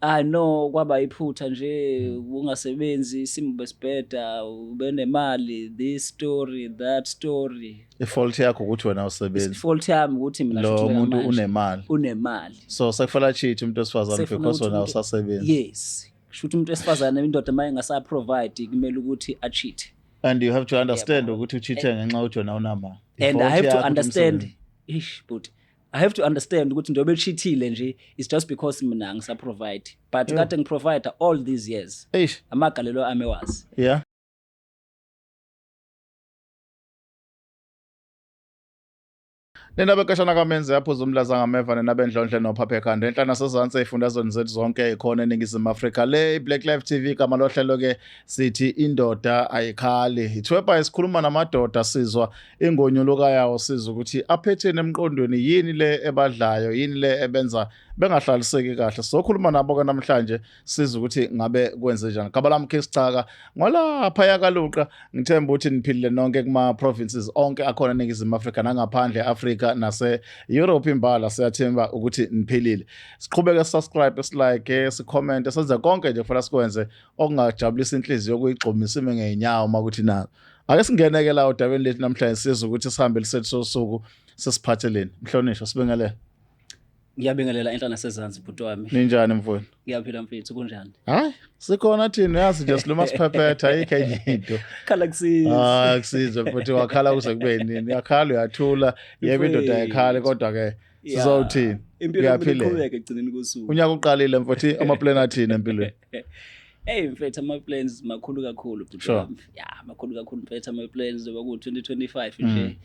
No kwaba iphutha nje ungasebenzi isimo besibheda ubenemali this story that story ifault yakho ukuthi wena awusebenzi ifault yami ukuthi mina lo muntu unemali so sekufanele cheat umuntu wesifazane because wena awusasebenzi yes shuthi umuntu wesifazane indoda maye ngasa provide kumele ukuthi a cheat and you have to understand ukuthi ucheat ngenxa ukuthi wena unamali and I have to understand but I have to understand ukuthi ndobe cheatile nje is just because mina ngisa provide but kade ngiprovide all these years amagalelo ami wazi yeah Nina bekashana kaMenzi yaphuza umlaza ngameva nenabendlonhle noPhaphekhanda enhlana sezantsi efundazweni zethu zonke ikhona eningizimu Afrika le Black Life TV kama lohlelo ke sithi indoda ayikhali ithweba isikhuluma namadoda sizwa ingonyuluka yawo sizwa ukuthi aphethene emqondweni yini le ebadlayo yini le ebenza bengahlaliseki kahle sokhuluma nabo ke namhlanje sizwa ukuthi ngabe kwenze njani kabalami Kesichaka ngolapha yakaluqa ngithemba ukuthi niphilile nonke kuma provinces onke akhona eningizimu Afrika nangaphandle Africa nase Europe imbala siyathemba ukuthi niphilile siqhubeke subscribe like sicomment senze konke nje kufanele sikwenze okungajabulisa inhliziyo yokuyigxumisa ime ngeenyawo makuthi nazo ake singeneke la udabeni lethu namhlanje sizwe ukuthi sihambe lisethu sosuku sesiphatheleni mhlonishwa sibingelela Ngiyabingelela enhlana sezantsi bhuti wami. Ninjani mfowethu? Ngiyaphila mfethu kunjani? Hayi, sikhona thina yazi nje siluma siphephetha ayikho enye into. Khala kusizwe. Kusizwe mfowethu wakhala kuze kube nini? Yakhala uyathula, yebo indoda yakhala kodwa ke sizowuthini? Impilo iqhubeka egcineni kosuku. Unyaka uqalile mfowethu ama plan athini empilweni? Mfethu ama plans makhulu kakhulu bhuti wami. Makhulu kakhulu mfethu ama plans oba ku 2025 nje.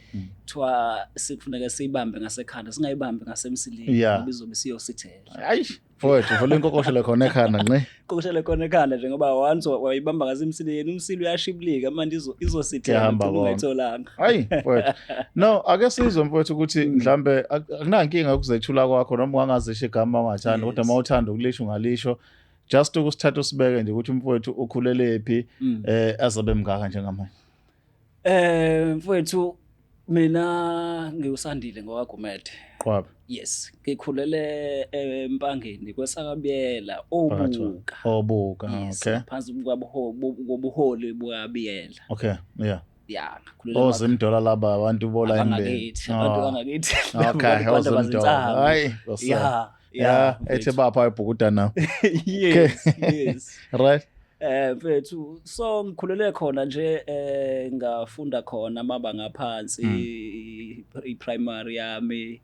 Thwa sikufuneka siyibambe ngasekhanda singayibambe ngasemsilini ngoba izobe siyosithela. Hayi mfowethu vele inkokoshele khona ekhanda nqe. Inkokoshele khona ekhanda nje ngoba once wayibamba ngasemsilini umsili uyashibilika manje izosithela ungatholanga. Hayi mfowethu. No ake sizwe mfowethu ukuthi mhlambe akunankinga ukuzethula kwakho noma ungangazisho igama ongathanda kodwa mawuthanda ukulisho ungalisho. Just ukusithatha usibeke nje ukuthi mfowethu ukhulele phi azabe mngaka njengamanje mfowethu mina ngiusandile ngowagumede Qwaba yes ngikhulele eMpangeni kwesakabiyela obuka okay phansi kobuholi bukabiyela okay ngikhulela ozimdola laba abantu bola abantu bangakithi okay ozimdola hayi ethe bapha ebhukuda now yes right mfethu so ngikhulele khona nje ngafunda khona mabanga ngaphansi i-primary yami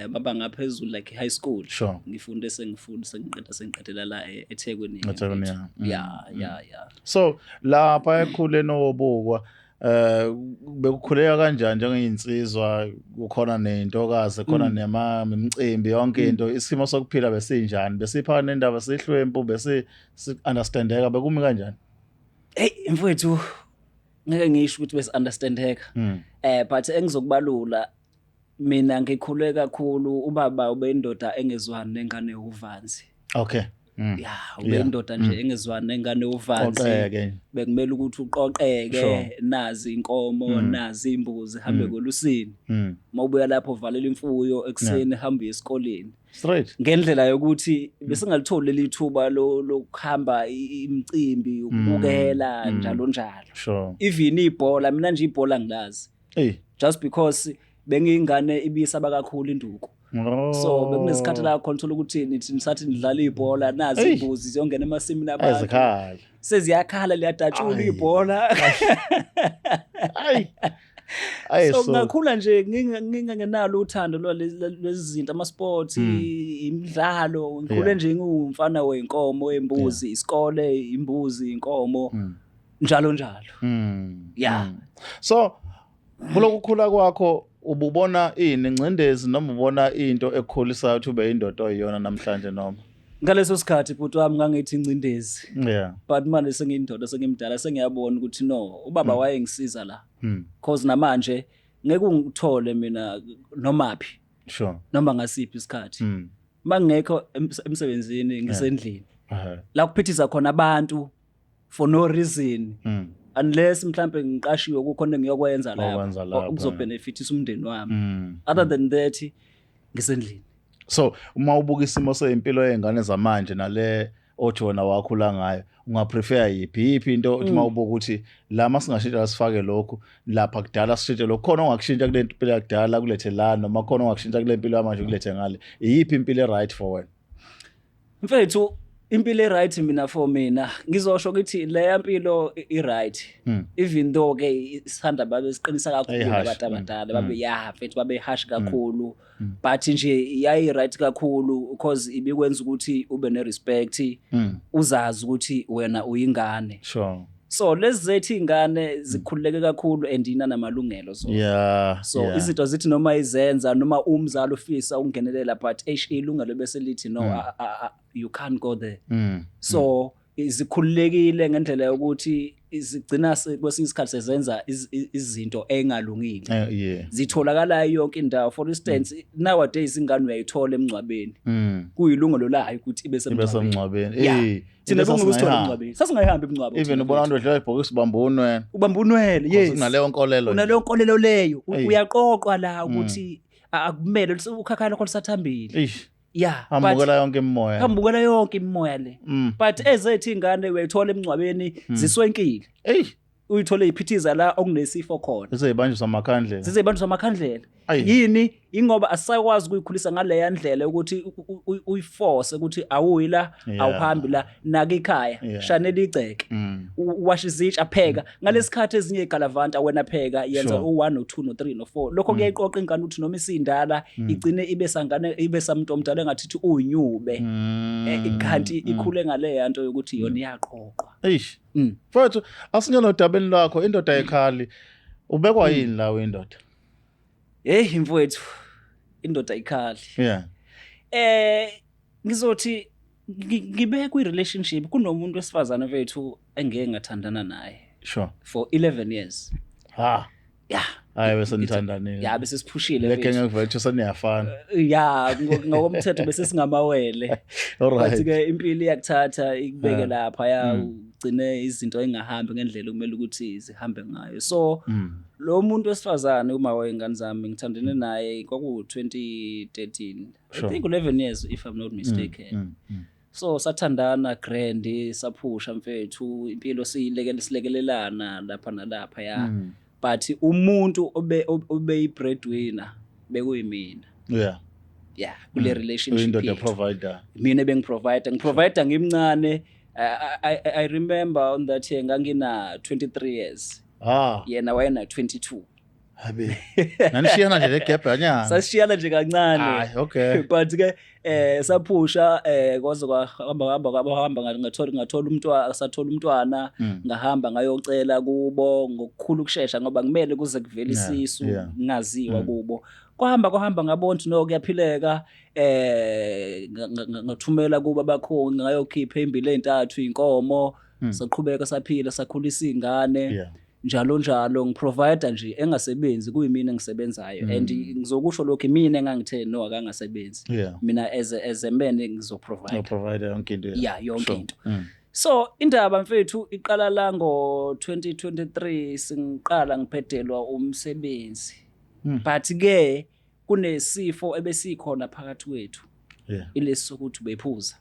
mabanga ngaphezulu like high school ngifunde sengiqedela la eThekwini so lapha ekhule nobukwa bekukhuleka kanjani njengezinsizwa kukhona nentokazi khona nemicimbi yonke into isimo sokuphila besinjani besipha nendaba sihlwempu bese understandeka bekumi kanjani mfowethu ngeke ngisho ukuthi bese understandeka but engizokubalula mina ngikhulwe kakhulu ubaba ubendoda engezwani nengane uvanzi okay ubendoda nje engezwani nengane uvanzi bekumele ukuthi uqoqeke nazi inkomo nazi imbuzi hambe kolusini mawubuya lapho uvalela imfuyo ekseni hamba esikoleni straight ngendlela yokuthi besingalithola lithuba lokuhamba imicimbi ukubukela njalo even ibhola mina nje ibhola ngilazi just because bengingane ibisaba kakhulu induku so bekunesikhathi la khona thola ukuthi nithi nisathi nidlala ibhola nazi imbuzi ziyongena emasimini abantu seziyakhala liyadatshula ibhola so ngakhula nje ngingenalo uthando lwezi zinto ama sports imidlalo ngikhule nje ngumfana wenkomo wembuzi isikole imbuzi inkomo njalo so kulokukhula kwakho ububona ini ingcindezi noma ubona into ekukhulisayo ukuthi ube indoda oyiyona namhlanje noma ngaleso sikhathi bhuti wami ngangithi incindezi but manje sengiyindoda sengimdala sengiyabona ukuthi no ubaba wayengisiza la cause namanje ngeke ungithole mina nomaphi noma ngasiphi isikhathi mangekho emsebenzini ngisendlini la kuphithisa khona abantu for no reason unless mhlambe ngiqashiwe kukhona ngiyokwenza lapho ukuzobenefitisa umndeni wami other than that ngisendlini So uma ubuka isimo sempilo yezingane zamanje nale ojona wakhula ngayo ungaprefer yiphi into uthi uma ubuka ukuthi la masingashintsha sifake lokhu lapha kudala sishintshe lokho khona ongakushintsha kule impilo yakudala kulethe la noma khona ongakushintsha kule impilo yamanje kulethe ngale iyiphi impilo right for wena mfethu impilo right mina for mina ngizosho ukuthi le impilo right even though ke isithanda babe siqinisa kakhulu abantu abadala babe mfethu babe harsh kakhulu but nje yayi right kakhulu because ibikwenza ukuthi ube ne respect uzazi ukuthi wena uyingane sure so lezi zethu ingane zikhululeke kakhulu andina namalungelo so izinto zithi noma izenza noma umzali ufisa ukungenelela but ilungelo bese lithi no you can't go there so izikhululekile ngendlela yokuthi izigcina kwesinye isikhathi sezenza izinto engalungile zitholakala yonke indawo for instance nowadays ingane uyayithola emncwabeni kuyilungelo layo ukuthi ibe semncwabeni thina bungukusithola emncwabeni sasingayihambi emncwabo even ubona abantu edlala ibhokisi ubambunwele yes unaleyo nkolelo leyo uyaqoqwa la ukuthi akumele ukhakhana khona sathambile hambukela yonke imimoya le but ezethu ingane uyayithola emncwabeni ziswenkile uyithole iphithiza la okunesifo khona zizeyibanjwa samakhandlela yini ingoba asisakwazi ukuyikhulisa ngale ndlela ukuthi uyiforce ukuthi awuyi la awuhambi la nakikhaya shanela igceke washa izitsha apheka ngalesikhathi ezinye igalavanta wena pheka yenza u1 no2 no3 no4 lokho kuyayiqoqa ingane uthi noma isindala igcine ibe samuntu omdala engathi uyinyube kanti ikhule ngale yanto yokuthi yona iyaqoqwa mfowethu asinyalo dabeni lakho indoda ekhali ubekwa yini la wendoda mfowethu indoda ikhali ngizothi ngibe kwi relationship kunomuntu wesifazana wethu engeke ngathandana naye sure for 11 years hayi bese nithandanile bese siphushile leke ngevethu saniyafana ngokomthetho bese singamawele alright ke impilo iyakuthatha ikubeke lapha ugcine izinto engahambi ngendlela kumele ukuthi zihambe ngayo so lo muntu wesifazane uma wayengane zami ngithandene naye kwaku 2013 I think 11 years if I'm not mistaken so sathandana grand saphusha mfethu impilo silekelelana lapha nalapha but umuntu obe i-breadwinner bekuyimina kule relationship indoda provider mina ngiprovide ngimncane I remember on that year ngangina 23 years yena wayena 22 habe nanishiyana nje legap yanyanga sasishiyana nje kancane okay but ke saphusha kwaze kwahamba ngathola umntwana asathola umntwana ngahamba ngayocela kubo ngokukhulu ukusheshsha ngoba kumele kuze kuvele isisu ngaziwa kubo kwahamba ngabona ukuthi no kuyaphileka ngathumela kuba bakho ngayokhipha imbili ezintathu inkomo saqhubeka saphila sakhulisa izingane njalo ngiprovide nje engasebenzi kuyimina engisebenzayo and ngizokusho lokho mina engangithe no akangasebenzi mina as a man ngizoprovide yonke into yonke into so indaba mfethu iqala la ngo 2023 singiqala ngiphedelwa umsebenzi but ke kunesifo ebesikhona phakathi kwethu ilesi sokuthi bephuza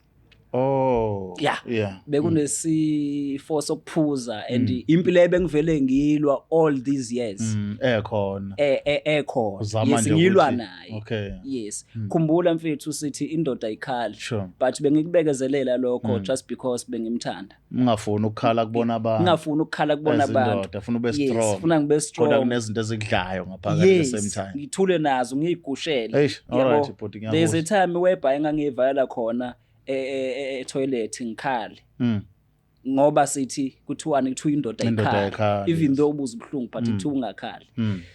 bekunesifo sokuphuza and impilo ebengivele ngilwa all these years ekhona ngilwa naye yes khumbula mfethu sithi indoda ikhali but bengikubekezelela lokho just because bengimthanda ngingafuni ukukhala kubona abantu afuna ube strong ufuna ngibe strong kodwa kunezinto ezikudlayo ngaphakathi the same time ngithule nazo ngiyigushele there's a time whereby engangivala khona toilet ngikhali ngoba sithi kuthiwani kuthiwa indoda ikhali even though ubuza ubhlungu but kuthiwa ungakhali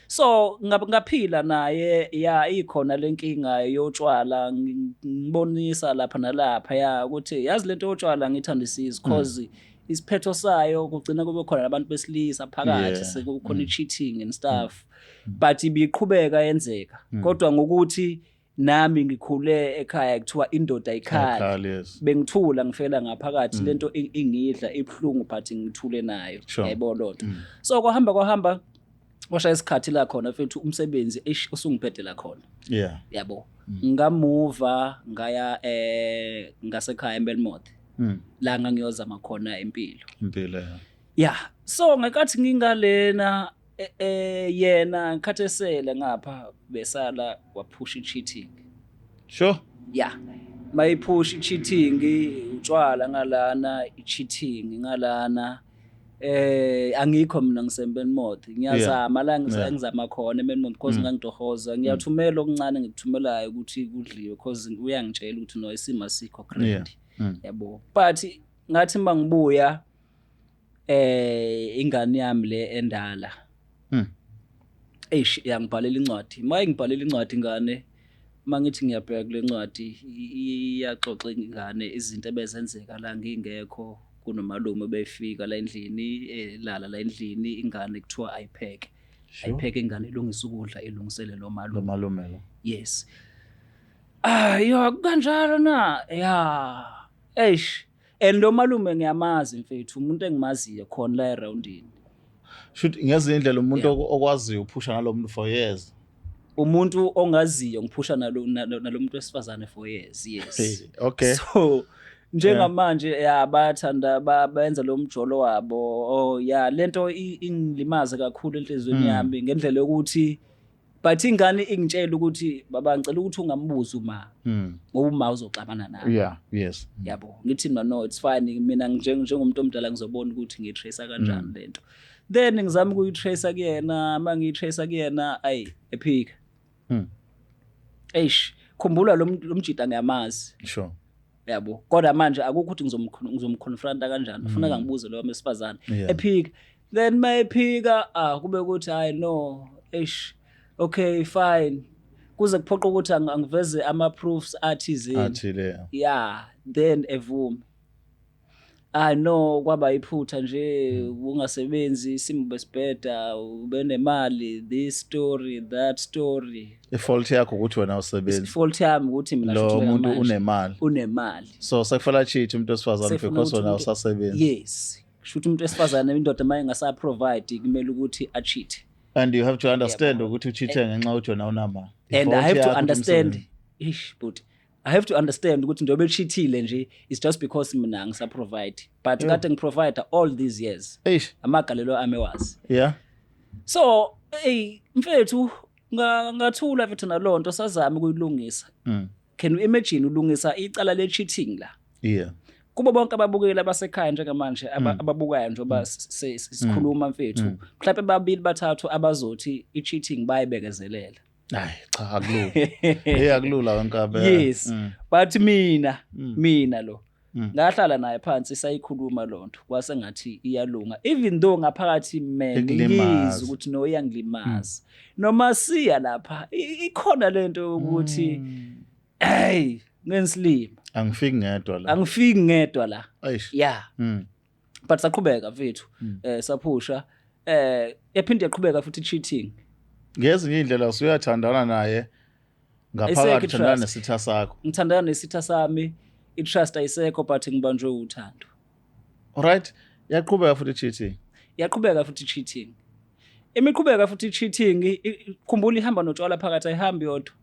so ngaphila naye ikhona lenkinga yotshwala ngibonisa lapha nalapha ukuthi yazi lento yotshwala ngithandisisi cause isiphetho sayo kugcina kube khona abantu besilisa phakathi sekukhona cheating and stuff but ibiqhubeka yenzeka kodwa ngokuthi nami ngikhule ekhaya kuthiwa indoda ikhali bengithula ngifela ngaphakathi lento ingidla ibhlungu but ngithule nayo yayibona lonto so kwahamba kwasha isikhathi la khona mfethu umsebenzi osungiphethe la khona yabo ngamuva ngaya ngasekhaya eBelmont la ngangiyozama khona impilo yeah so ngakathi ngingalena yena ngikhathesele ngapha besala waphusha cheating sure yeah mayiphusha cheating utshwala ngalana cheating ngalana angikho mina ngiseBelmont ngiyazama la ngizama khona eBelmont because ngangidohoza ngiyathumela okuncane ngikuthumelayo ukuthi kudliwe because uyangitshela ukuthi no isimo sikho correct yabo but ngathi mangibuya ingane yami le endala yangibhalela incwadi ngibhalela incwadi ingane mangithi ngiyabheka kule ncwadi iyaxoxa ingane izinto ebezenzeka la ngingekho kunomalume befika la endlini la endlini ingane kuthiwa ayipheke ingane ilungisa ukudla ilungisele lo malume lo yes yo kanjalo na yeah lo malume ngiyamazi mfethu umuntu engimaziyo khona la aroundini should ngeze indlela umuntu okwaziyo uphusha nalomuntu for years umuntu ongaziyo ngiphusha nalomuntu wesifazane for years yes okay so njengamanje bayathanda benza lo mjolo wabo lento ingilimaza kakhulu enhlizweni yami ngendlela yokuthi but ingane ingitshela ukuthi baba ngicela ukuthi ungambuza uma uzoxabana naye yes yabo ngithi no it's fine mina njengomuntu omdala ngizobona ukuthi ngitrace kanjani lento then ngizama ukuyitrace kuyena mangiyitrace kuyena ephika khumbula lo mjita ngiyamazi sure yabo kodwa manje akukho ukuthi ngizomconfronta kanjani kufuneka ngibuze lo wesifazane ephika then mayephika kube ukuthi no okay fine kuze kuphoqa ukuthi angiveze ama proofs athile then evume no kwaba iphutha nje ungasebenzi isimo besibheda ubenemali this story that story ifault yakho ukuthi wena usebenzi ifault yami ukuthi mina lo muntu unemali so sekufala cheat umuntu wesifazane because wena usasebenzi yes kushuthi umuntu wesifazane indoda maye ngasa provide kumele ukuthi a cheat and you have to understand ukuthi ucheat ngenxa ukuthi wena unamali and I have to understand but I have to understand ukuthi ndobe cheatile nje it's just because mina ngisa provide but kade ngiprovide all these years amagalelo ami wazi so mfethu ngathula mfethu nalonto sazama ukuyilungisa can you imagine ulungisa icala le cheating la kuba bonke ababukeli abasekhaya njengamanje ababukayo njengoba sikhuluma mfethu mhlawumbe babili bathathu abazothi i-cheating bayibekezelela cha akulula akulula wenkabe yes but mina lo ngahlala naye phansi sayikhuluma lonto kwase ngathi iyalunga even though ngaphakathi ngizwe ukuthi no iyangilimaza noma siya lapha ikhona lento ukuthi ngensilima angifiki ngedwa la but saqhubeka mfethu saphusha yaphinde yaqhubeka futhi cheating ngezinye indlela usuyathandana naye ngaphakathi thandana nesitha sakho ngithandana nesitha sami itrust ayisekho but ngibanjwe uthando alright yaqhubeka futhi cheating imiqhubeka futhi cheating khumbula ihamba notshwala phakathi ayihambi yodwa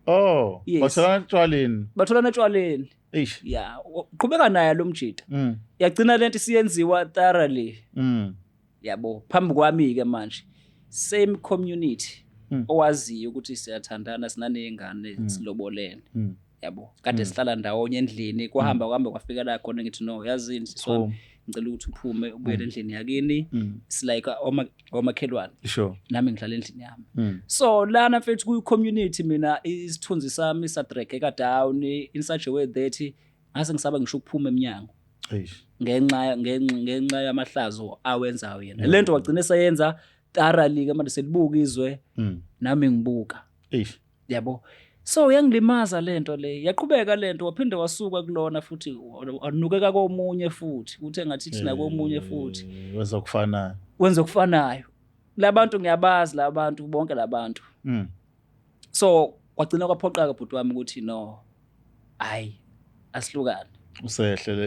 batholana etshwaleni qhubeka naye lo mjita yagcina lento siyenziwa thoroughly yabo phambi kwami ke manje same community owaziyo ukuthi siyathandana sinanezingane silobolene yabo kade sihlala ndawonye endlini kuhamba kwafika la khona ngithi no yazini siswami ngicela ukuthi uphume ubuyele endlini yakini it's like omakhelwane sure nami ngihlala endlini yami so lana mfethu kuyi community mina isithunzi sami sadrekeka down in such a way that ngase ngisaba ngisho ukuphuma eminyango ngenxa yamahlazo awenzayo yena lento wagcina eseyenza thoroughly ke manje selibuka izwe nami ngibuka yabo so yangilimaza lento le yaqhubeka lento waphinde wasuka kulona futhi anukeka komunye futhi uthe ngathi thina komunye futhi wenza okufanayo labantu ngiyabazi labantu bonke labantu so kwagcina kwaphoqa ke bhuti wami ukuthi no asihlukane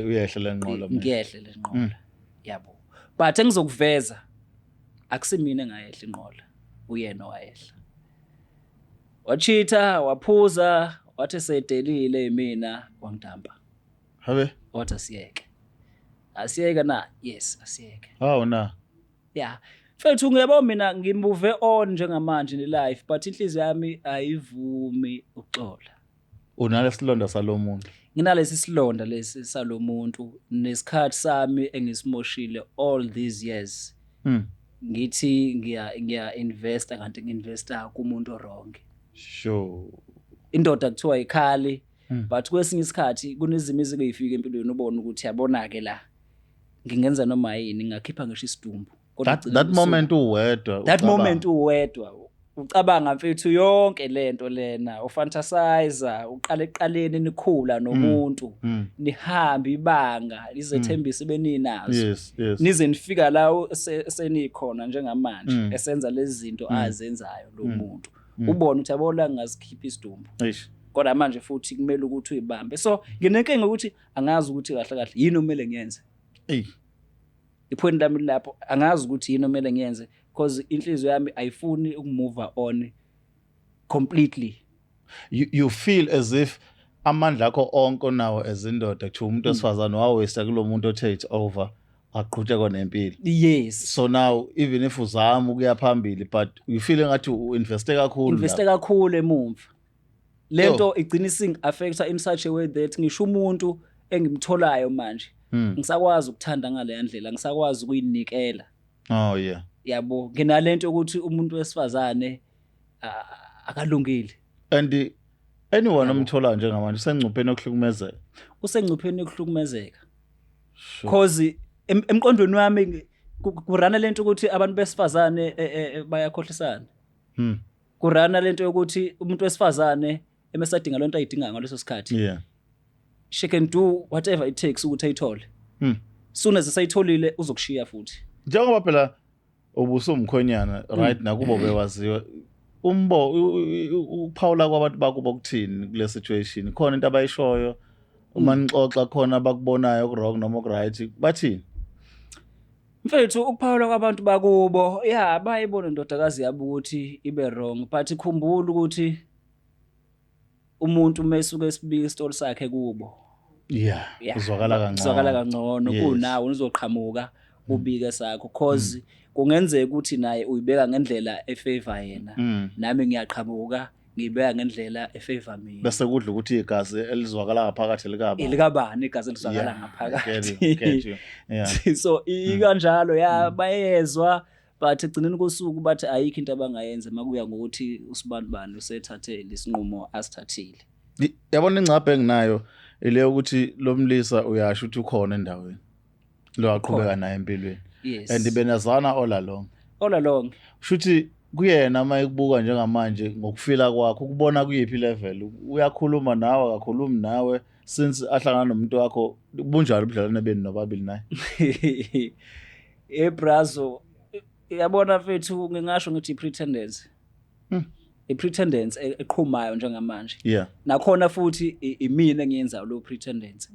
uyehle lenqola ngiyehle lenqola yabo but engizokuveza akusimina engayehla inqola uyena wayehla wachitha waphuza wathi sedelile mina wangidamba habe wathi asiyeke na yes asiyeke na yeah mfethu ngiyabona mina ngimove on njengamanje life but inhliziyo yami ayivumi ukuxola unalesilonda salomuntu nginalesi silonda lesi salomuntu nesikhathi sami engisimoshile all these years ngithi ngiya investa kanti nginvesta kumuntu wrong sure indoda kuthiwa ikhali but kwesinye isikhathi kunezimo ezingeyifika empilweni ubone ukuthi yabona ke la ngingenza noma yini ngakhipha ngisho isidumbu that moment uwedwa that moment uwedwa ucabanga mfethu yonke lento lena ufantasize uqala eqaleni nikhula nomuntu nihamba ibanga lizethembisa beninazo yes nize nifika la senikhona njengamanje esenza lezi zinto azenzayo lo muntu ubone ukuthi yabona ngasikhipha isidumbu kodwa manje futhi kumele ukuthi uyibambe so nginenkinga ukuthi angazi ukuthi kahle kahle yini omele ngiyenze ipoint lami lapho angazi ukuthi yini omele ngiyenze because inhliziyo yami ayifuni ukumove on completely you feel as if amandla akho onke nawo ezindoda kuthi umuntu esifazana wawesta kulomuntu othe it over aqhutshekwa nempilo yes so now even if uzama ukuya phambili but you feel ngathi uinveste kakhulu emumva lento igcina ising affecta in such a way that ngisho umuntu engimtholayo manje ngisakwazi ukuthanda ngale ndlela ngisakwazi ukuyinikela yabo nginalento ukuthi umuntu wesifazane akalungile and anyone omthola njengamanje usengcupheni yokuhlukumezeka because emqondweni wami kurana lento ukuthi abantu besifazane bayakhohlisana kurana lento ukuthi umuntu wesifazane emesadinga lonto ayidinga ngaleso sikhathi she can do whatever it takes ukuthi ayithole soon as sayitholile uzokushiya futhi njengoba phela ubusumkhonyana right nakubo bewaziwa uphawula kwabantu bakubo kuthini kule situation khona into abayishoyo uma nixoxa khona abakubonayo ku-wrong noma ku-right bathini mfethu ukuphawula kwabantu bakubo bayibona indodakazi yabo ukuthi ibe wrong but ikhumbula ukuthi umuntu mesuke esibika isitori sakhe kubo uzwakala kangcono kunawe uzoqhamuka ubike sakho cause kungenzeka ukuthi naye uyibeka ngendlela efavor yena nami ngiyaqhamuka ngibeka ngendlela efavor mina bese kudla ukuthi igazi elizwakala ngaphakathi likabani igazi elizwakala ngaphakathi so ikanjalo bayezwa but egcineni kosuku bathi ayikho into abangayenza makuya ngokuthi usibanibani usethathe lesinqumo asithathile yabona ingcabhe enginayo ile ukuthi lo mlisa uyasho ukuthi ukhona endaweni lo aqhubeka naye empilweni and benazana all along shuthi kuyena mayekubuka njengamanje ngokufila kwakho ukubona kuyiphi level uyakhuluma nawe akakhulumi nawe since ahlangana nomuntu wakho bunjalo ubudlelwane beni nobabili naye brazo yabona mfethu ngingasho ngithi i-pretendence eqhumayo njengamanje nakhona futhi imina engiyenza lo pretendence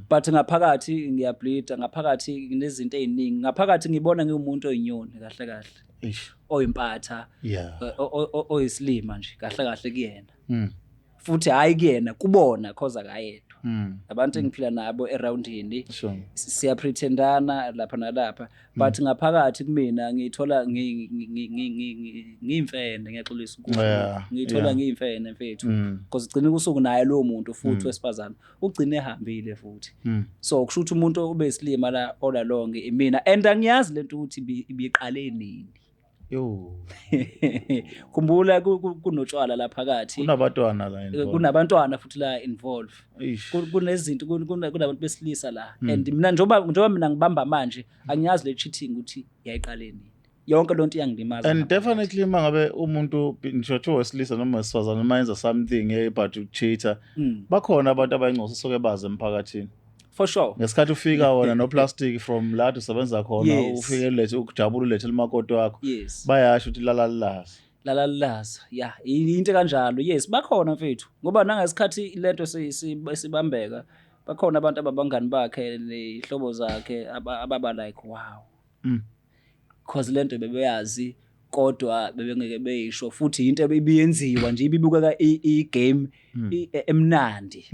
but ngaphakathi ngiyableeda ngaphakathi kunezinto eziningi ngaphakathi ngibona ngiwumuntu oyinyoni kahle oyimpatha oyislima nje kahle kuyena futhi hayi kuyena kubona cause akayedwa abantu engiphila nabo aroundini siyapretendana lapha nalapha but ngaphakathi kumina ngithola ngiyimfene ngiyaxolisa ngithola ngiyimfene mfethu because igcina kusuku naye lo muntu futhi wesifazana ugcine ehambile futhi so kusho ukuthi umuntu obesilima la all along imina and angiyazi lento ukuthi ibiqale nini khumbula kunotshwala la phakathi kunabantwana futhi la involve kunezinto kunabantu besilisa la and mina njoba mina ngibamba manje angiyazi le cheating ukuthi yayiqaleni yonke lonto iyangilimaza and definitely mangabe umuntu ngisho wesilisa noma wesifazana mayenza something but ucheater bakhona abantu abayingcoso soke baze emphakathini for sure ngesikhathi ufika wona no plastic from la usebenza khona ufike lethe ukujabula ulethe limakoto wakho bayasho ukuthi lalalaza into kanjalo bakhona mfethu ngoba nangesikhathi lento sibambeka bakhona abantu ababangani bakhe nehlobo zakhe ababa like wow because lento bebeyazi kodwa bebengeke beyisho futhi into ebiyenziwa nje ibibukeka i-game emnandi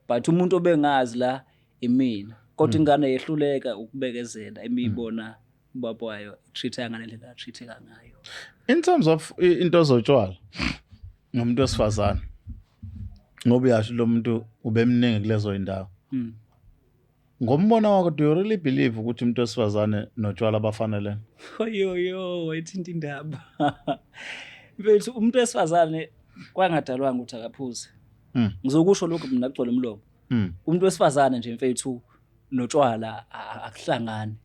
but umuntu obengazi la imina kodwa ingane yehluleka ukubekezela emibona ubaba wayo treat ngalendlela treateka ngayo. In terms of into zotshwala ngomuntu wesifazane ngoba uyasho lo muntu ubemningi kulezo indawo ngombono wakho do you really believe ukuthi umuntu wesifazane notshwala bafanele? Yo wayithinta indaba mfethu umuntu wesifazane kwangadalwanga ukuthi akaphuze ngizokusho lokho mina agcwele umlomo umuntu wesifazane nje mfethu notshwala akuhlangani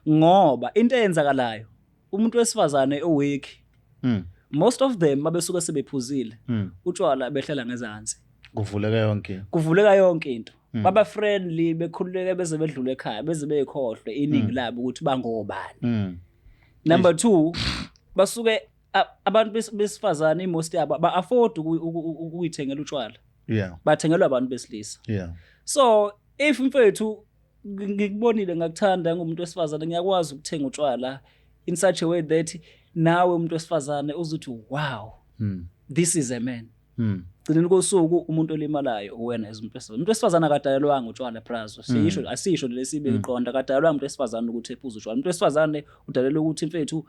ngoba into eyenzakalayo umuntu wesifazane oweki most of them mabesuka sebephuzile utshwala behlela ngezansi kuvuleka yonke into baba friendly bekhululeke beze bedlule ekhaya beze beyikhohlwe iningi labo ukuthi bangobani. Number 2 basuke abantu besifazane most yabo ba afford ukuyithengela utshwala bathengelwa abantu besilisa so if mfethu ngikubonile ngakuthanda ngomuntu wesifazane ngiyakwazi ukuthenga utshwala in such a way that nawe umuntu wesifazane uzuthi wow this is a man gcineni kosuku umuntu olimalayo uwena umuntu wesifazane akadalelwanga utshwala prazo siyisho asisho lesibe iqonda akadalelwanga umuntu wesifazane ukuthi ephuze utshwala umuntu wesifazane udalelwe ukuthi mfethu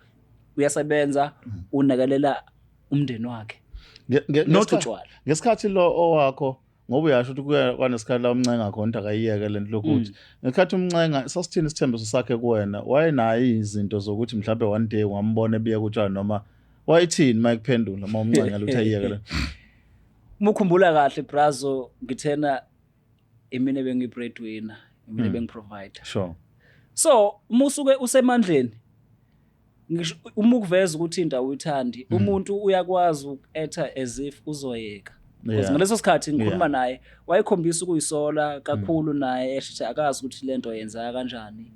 uyasebenza unakelela umndeni wakhe not utshwala. Ngesikhathi lo owakho ngoba uyasho ukuthi kwanesikhathi la umncenga khona akayiyeke lento lokuthi ngesikhathi umncenga sasithini isithembiso sakhe kuwena wayenayo izinto zokuthi mhlawumbe one day ngambone biye kutshana noma wayithini mayikuphendula uma umncenga luthe ayiyeke le mukhumbula kahle brazo ngithena imine bengi breadwinner imine bengi provider so umusuke usemandleni ngisho uma ukuveza ukuthi indawo uyithandi umuntu uyakwazi uku-etha as if uzoyeka because ngaleso sikhathi ngikhuluma naye wayekhombisa ukuyisola kakhulu naye eshithi akazi ukuthi lento yenza kanjani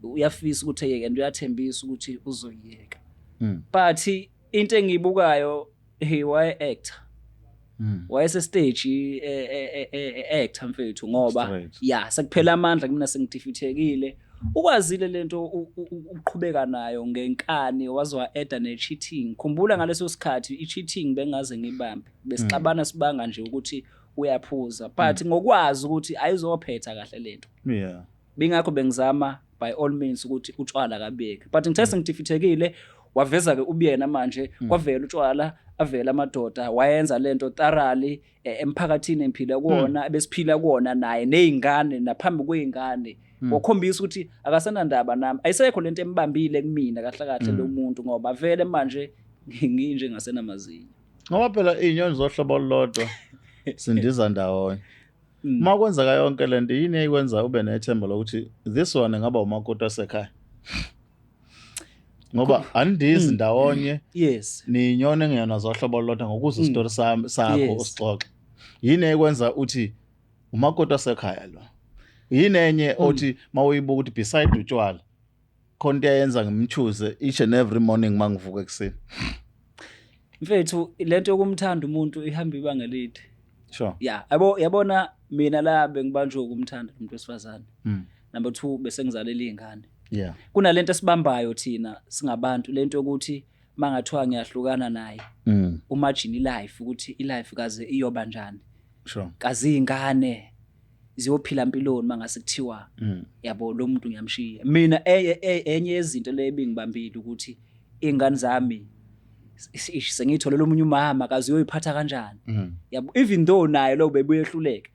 uyafisa ukuthi eyeke and uyathembisa ukuthi uzoyiyeka but into engiyibukayo waye actor wayese stage actor mfethu ngoba sekuphela amandla kumina sengidifithekile ukwazile lento uqhubeka nayo ngenkani wazwa eda ne cheating khumbula ngaleso sikhathi i cheating bengaze ngibambe besixabana sibanga nje ukuthi uyaphuza but ngokwazi ukuthi ayizophetha kahle lento bingakho bengizama by all means ukuthi utshwala kabeke but ngithe sengidifithekile waveza ke ubiyena manje kwavela utshwala avela amadoda wayenza lento thoroughly emphakathini emphila kuona besiphila kuona naye nezingane naphambi kweingane wakhombisa ukuthi akasenandaba nami ayisekho lento embambile kumina kahle lo muntu ngoba vele manje nginje ngasenamazinyo ngoba phela inyoni zohlobo olodwa sindiza ndawonye makwenza yonke lento yini ekwenza ube nethemba lokuthi this one ngaba umakoti wasekhaya ngoba andizi ndawonye ni inyoni ngiyona zohlobo olodwa ngokuza istory sakho usixoxe yini ekwenza uthi umakoti wasekhaya lo yini enye othi mawuyibuka ukuthi beside utshwala khonto yayenza ngimchoose each and every morning mangivuka ekseni mfethu lento yokumthanda umuntu ihamba ibanga elide yabona mina la bengibanjwe ukumthanda umuntu wesifazane number 2 bese ngizalela izingane kunalento esibambayo thina singabantu lento ukuthi mangathiwa ngiyahlukana naye imagine life ukuthi ilife kaze iyoba njani kazi ingane ziyophila impiloni mangase kuthiwa yabo lo muntu ngiyamshiya mina enye yezinto le bengibambile ukuthi ingane zami sengitholela umunye umama kazi uyoyiphatha kanjani yabo even though naye lo bebuyehluleke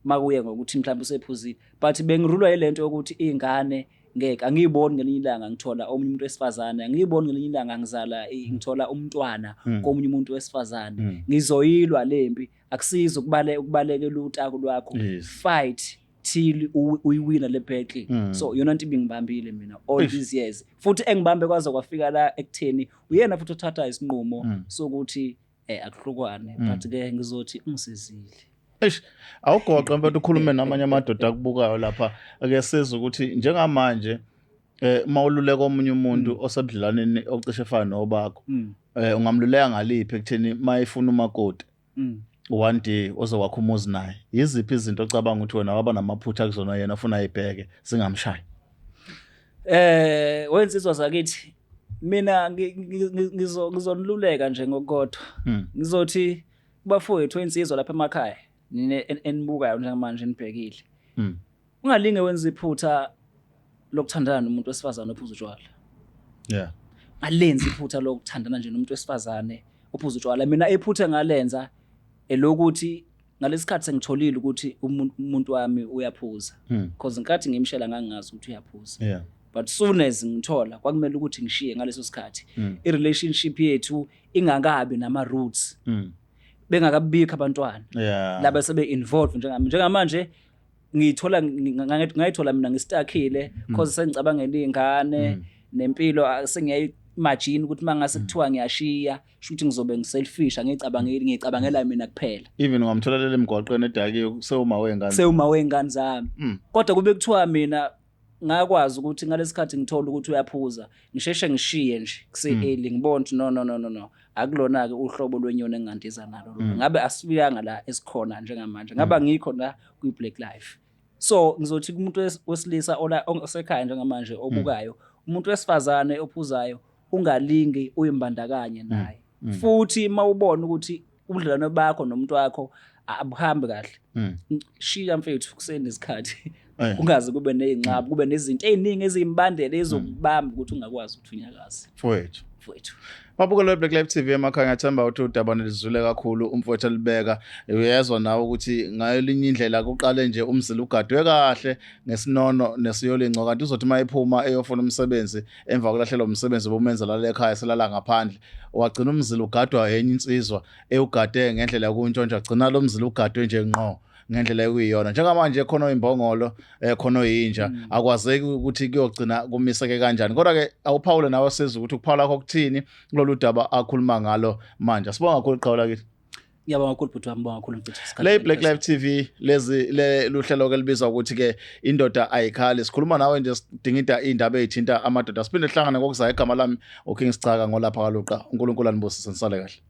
makuye ngokuthi mhlawumbe usephuzile but bengirulwa yilento yokuthi ingane ngeke angiyiboni ngelinye ilanga ngithola omunye umuntu wesifazane angiyiboni ngelinye ilanga ngizala ngithola umntwana komunye umuntu wesifazane ngizoyilwa lempi akusiza ukubalekela utako lwakho fight till uyiwina le battle so yona into ibingibambile mina all these years futhi engibambe kwaze kwafika la ekutheni uyena futhi uthatha isinqumo sokuthi akuhlukwane but ke ngizothi ungisizile awugoqe mfethu ukhulume namanye amadoda akubukayo lapha ake sizwe ukuthi njengamanje mawululeka omunye umuntu osebudlelaneni ocishe efana nobakho ungamluleka ngaliphi ekutheni mayifuna umakoti one day ozokwakha umuzi naye yiziphi izinto ocabanga ukuthi wena waba namaphutha kuzona yena ufuna ayibheke singamshayi wensizwa zakithi mina ngizoniluleka nje ngokodwa ngizothi bafowethu insizwa lapha emakhaya enibukayo njengamanje nibhekile ungalinge wenza iphutha lokuthandana nomuntu wesifazane ophuza utshwala alenzi iphutha lokuthandana nje nomuntu wesifazane ophuza utshwala mina iphutha ngalenza elokuthi ngalesikhathi sengitholile ukuthi umuntu wami uyaphuza because inkathi ngimshela ngangazi ukuthi uyaphuza but soon as ngithola kwakumele ukuthi ngishiye ngaleso sikhathi i-relationship yethu ingakabi nama roots bengakabikho abantwana laba sebe involved njengamanje ngayithola mina ngistakile because sengicabangela izingane nempilo sengiyayimagine ukuthi mangase kuthiwa ngiyashiya shuthi ngizobe ngiselfish ngicabangela mina kuphela even ungamtholela emgwaqweni edakiyo sewuma wengane zami kodwa kube kuthiwa mina ngakwazi ukuthi ngalesikhathi ngithola ukuthi uyaphuza ngisheshe ngishiye nje kuse-early ngibona ukuthi no akulona ke uhlobo lwenyoni engandiza nalo ngabe asifiyanga la esikhona njengamanje ngaba ngikho la kwi-Black Life so ngizothi umuntu wesilisa osekhaya njengamanje obukayo umuntu wesifazane ophuzayo ungalingi uyimbandakanye naye futhi mawubona ukuthi ubudlelwano bakho nomuntu wakho abuhambi kahle shiya mfethu kuseni isikhathi kungaze kube nezingxaba kube nezinto eziningi ezimbandela ezokubamba ukuthi ungakwazi ukuthunyakaza mfowethu babukela Black Life TV emakhaya ngathemba ukuthi udaba nilizwile kakhulu umfowethu elibeka uyezwa nawe ukuthi ngayolinye indlela kuqale nje umzila ugadwe kahle ngesinono nesiyolingco kanti uzothi mayiphuma eyofuna umsebenzi emva kulahlelwa umsebenzi bomenza la ekhaya selala ngaphandle wagcina umzila ugadwa yenye insizwa eyugade ngendlela yokuntshontsha gcina lo mzila ugadwe nje ngqo ngendlela ekuyiyona njengamanje khona imbongolo khona yinja akwazeki ukuthi kuyogcina kumiseke kanjani kodwa ke awuphawule nawe sezwe ukuthi ukuphawula kokuthini kulolu daba akhuluma ngalo manje sibonga kakhulu qhawula kithi ngiyabonga kakhulu bhuti wami ngibonga kakhulu mfethu le Black Life TV luhlelo ke libizwa ukuthi ke indoda ayikhali sikhuluma nawe nje sidinga indaba ezithinta amadoda siphinde sihlangane ngokuzayo igama lami uKing Sicaka ngolapha kaluqa uNkulunkulu anibusise nisale kahle.